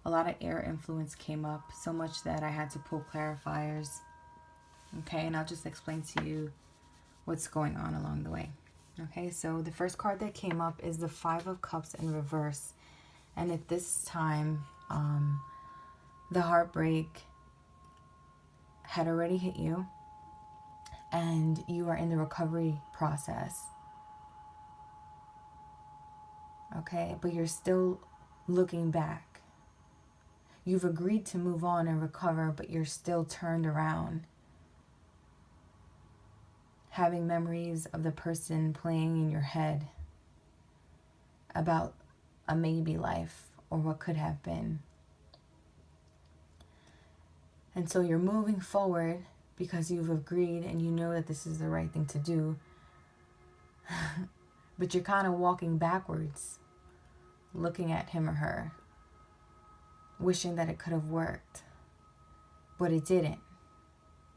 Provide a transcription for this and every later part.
a lot of air influence came up, so much that I had to pull clarifiers. Okay, and I'll just explain to you what's going on along the way. Okay, so the first card that came up is the Five of Cups in reverse. And at this time, the heartbreak had already hit you, and you are in the recovery process. Okay, but you're still looking back. You've agreed to move on and recover, but you're still turned around, having memories of the person playing in your head about a maybe life or what could have been. And so you're moving forward because you've agreed and you know that this is the right thing to do. But you're kind of walking backwards, looking at him or her, wishing that it could have worked. But it didn't,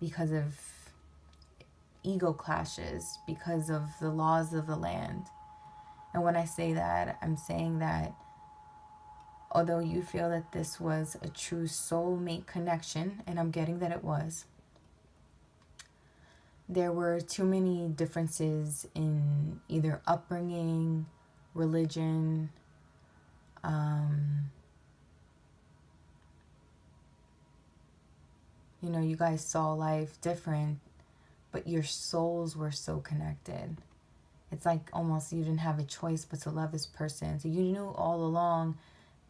because of ego clashes, because of the laws of the land. And when I say that, I'm saying that although you feel that this was a true soulmate connection, and I'm getting that it was, there were too many differences in either upbringing, religion, you guys saw life different, but your souls were so connected. It's like almost you didn't have a choice but to love this person. So you knew all along,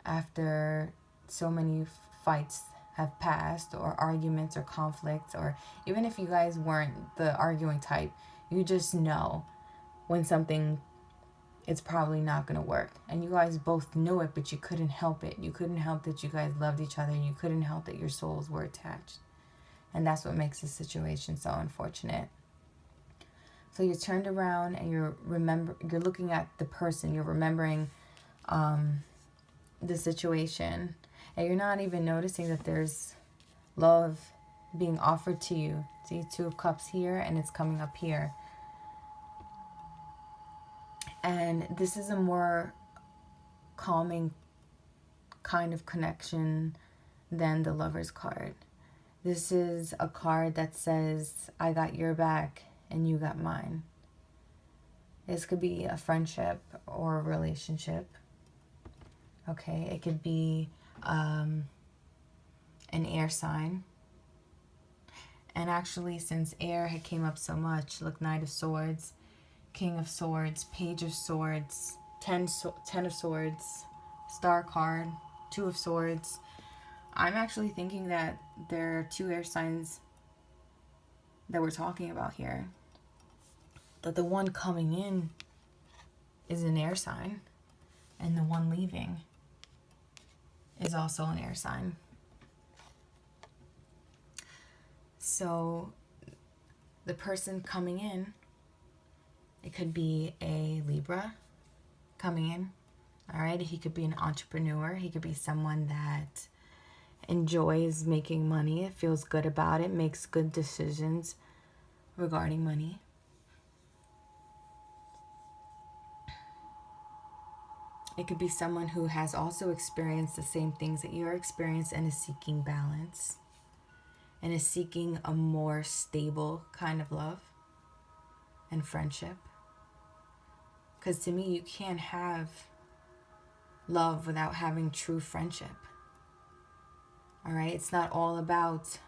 after so many fights have passed, or arguments or conflicts, or even if you guys weren't the arguing type, you just know when something it's probably not going to work. And you guys both knew it, but you couldn't help it. You couldn't help that you guys loved each other. You couldn't help that your souls were attached. And that's what makes this situation so unfortunate. So you're turned around and you're looking at the person, you're remembering the situation, and you're not even noticing that there's love being offered to you. See, Two of Cups here, and it's coming up here. And this is a more calming kind of connection than the Lover's card. This is a card that says, I got your back and you got mine. This could be a friendship or a relationship. Okay, it could be an air sign. And actually, since air had came up so much, look, Knight of Swords, King of Swords, Page of Swords, Ten of Swords, Star card, Two of Swords. I'm actually thinking that there are two air signs that we're talking about here. That the one coming in is an air sign, and the one leaving is also an air sign. So the person coming in, it could be a Libra coming in. All right, he could be an entrepreneur. He could be someone that enjoys making money, feels good about it, makes good decisions regarding money. It could be someone who has also experienced the same things that you're experiencing and is seeking balance and is seeking a more stable kind of love and friendship. Because to me, you can't have love without having true friendship. All right? It's not all about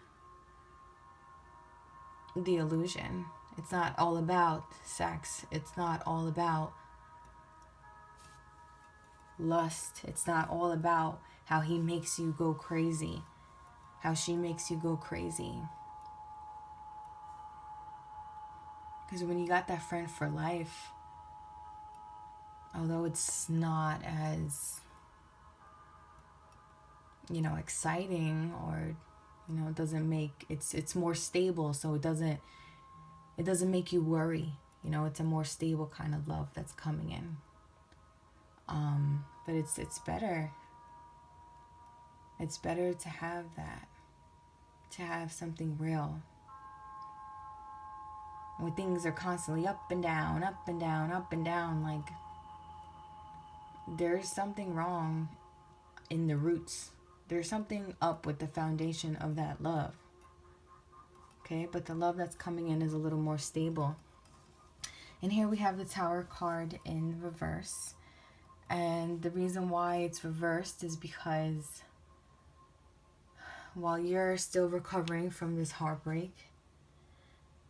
the illusion. It's not all about sex. It's not all about lust. It's not all about how he makes you go crazy, how she makes you go crazy. Because when you got that friend for life, although it's not as, exciting, or, it doesn't make, it's more stable, so it doesn't make you worry. It's a more stable kind of love that's coming in. But it's better. It's better to have that, to have something real. When things are constantly up and down, up and down, up and down, like there's something wrong in the roots There's something up with the foundation of that love. Okay, but the love that's coming in is a little more stable. And here we have the Tower card in reverse. And the reason why it's reversed is because while you're still recovering from this heartbreak,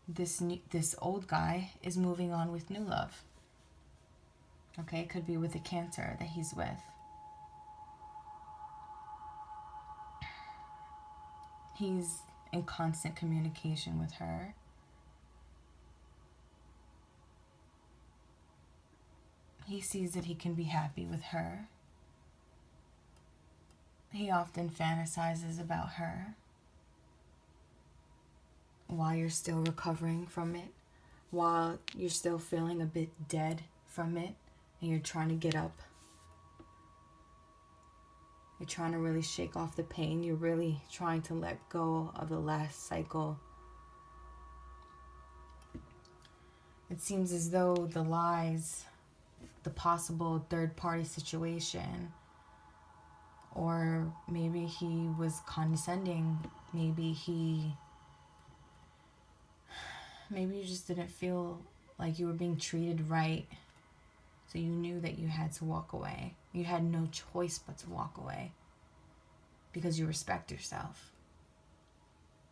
this old guy is moving on with new love. Okay, it could be with a Cancer that he's with. He's in constant communication with her. He sees that he can be happy with her. He often fantasizes about her while you're still recovering from it, while you're still feeling a bit dead from it, and you're trying to get up. You're trying to really shake off the pain. You're really trying to let go of the last cycle. It seems as though the lies, the possible third-party situation, or maybe he was condescending, maybe you just didn't feel like you were being treated right, so you knew that you had to walk away. You had no choice but to walk away because you respect yourself,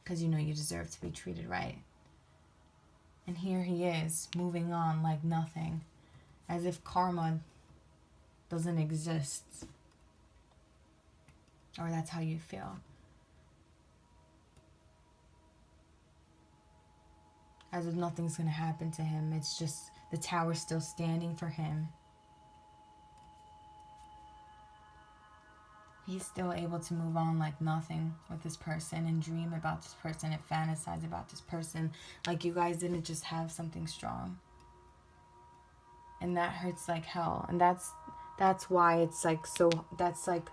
because you know you deserve to be treated right. And here he is, moving on like nothing, as if karma doesn't exist. Or that's how you feel. As if nothing's going to happen to him. It's just the tower's still standing for him. He's still able to move on like nothing with this person and dream about this person and fantasize about this person like you guys didn't just have something strong. And that hurts like hell. And that's why it's like so, that's like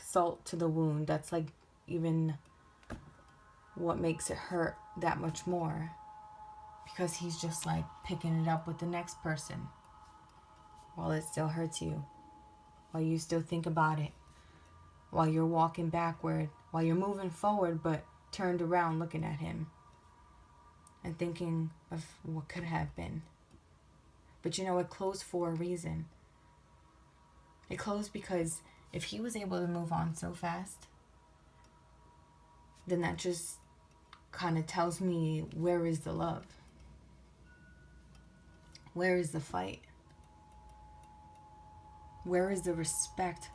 salt to the wound. That's like even what makes it hurt that much more, because he's just like picking it up with the next person while it still hurts you, while you still think about it, while you're walking backward, while you're moving forward but turned around looking at him and thinking of what could have been. But you know, it closed for a reason. It closed because if he was able to move on so fast, then that just kind of tells me, where is the love? Where is the fight? Where is the respect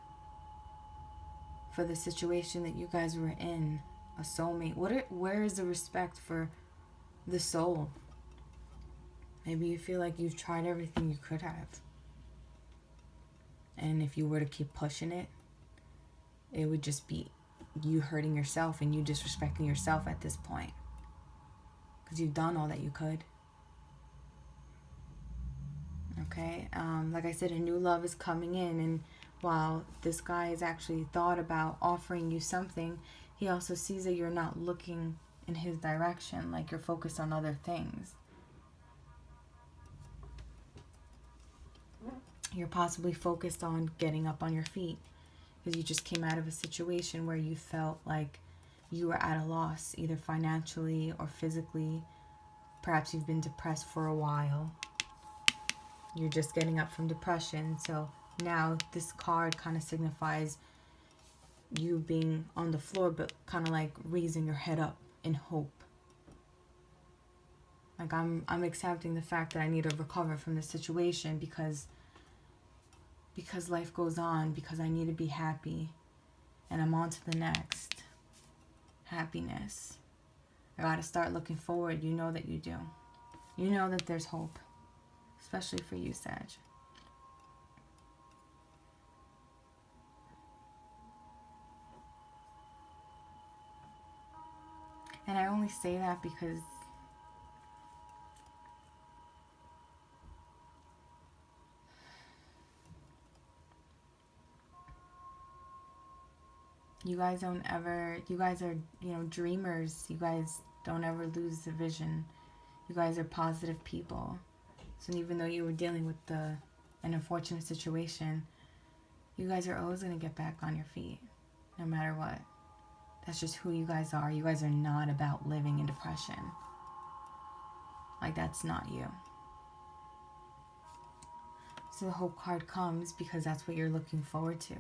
for the situation that you guys were in? A soulmate. Where is the respect for the soul? Maybe you feel like you've tried everything you could have. And if you were to keep pushing it, it would just be you hurting yourself and you disrespecting yourself at this point. Because you've done all that you could. Okay? Like I said, a new love is coming in. And while this guy has actually thought about offering you something, he also sees that you're not looking in his direction. Like you're focused on other things. You're possibly focused on getting up on your feet, because you just came out of a situation where you felt like you were at a loss, either financially or physically. Perhaps you've been depressed for a while. You're just getting up from depression. So now this card kind of signifies you being on the floor, but kind of like raising your head up in hope. Like I'm accepting the fact that I need to recover from this situation because life goes on, because I need to be happy, and I'm on to the next. Happiness. I gotta start looking forward. You know that you do. You know that there's hope, especially for you, Sag. And I only say that because you guys are, dreamers. You guys don't ever lose the vision. You guys are positive people. So even though you were dealing with the an unfortunate situation, you guys are always going to get back on your feet, no matter what. That's just who you guys are. You guys are not about living in depression. Like, that's not you. So the Hope card comes because that's what you're looking forward to.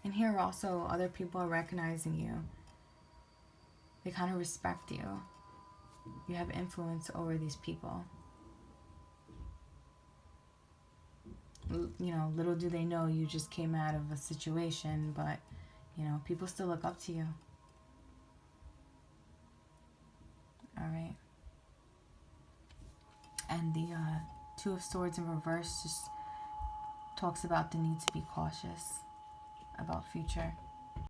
And here also, other people are recognizing you. They kind of respect you. You have influence over these people. You know, little do they know you just came out of a situation, but, you know, people still look up to you. All right. And the Two of Swords in reverse just talks about the need to be cautious about future.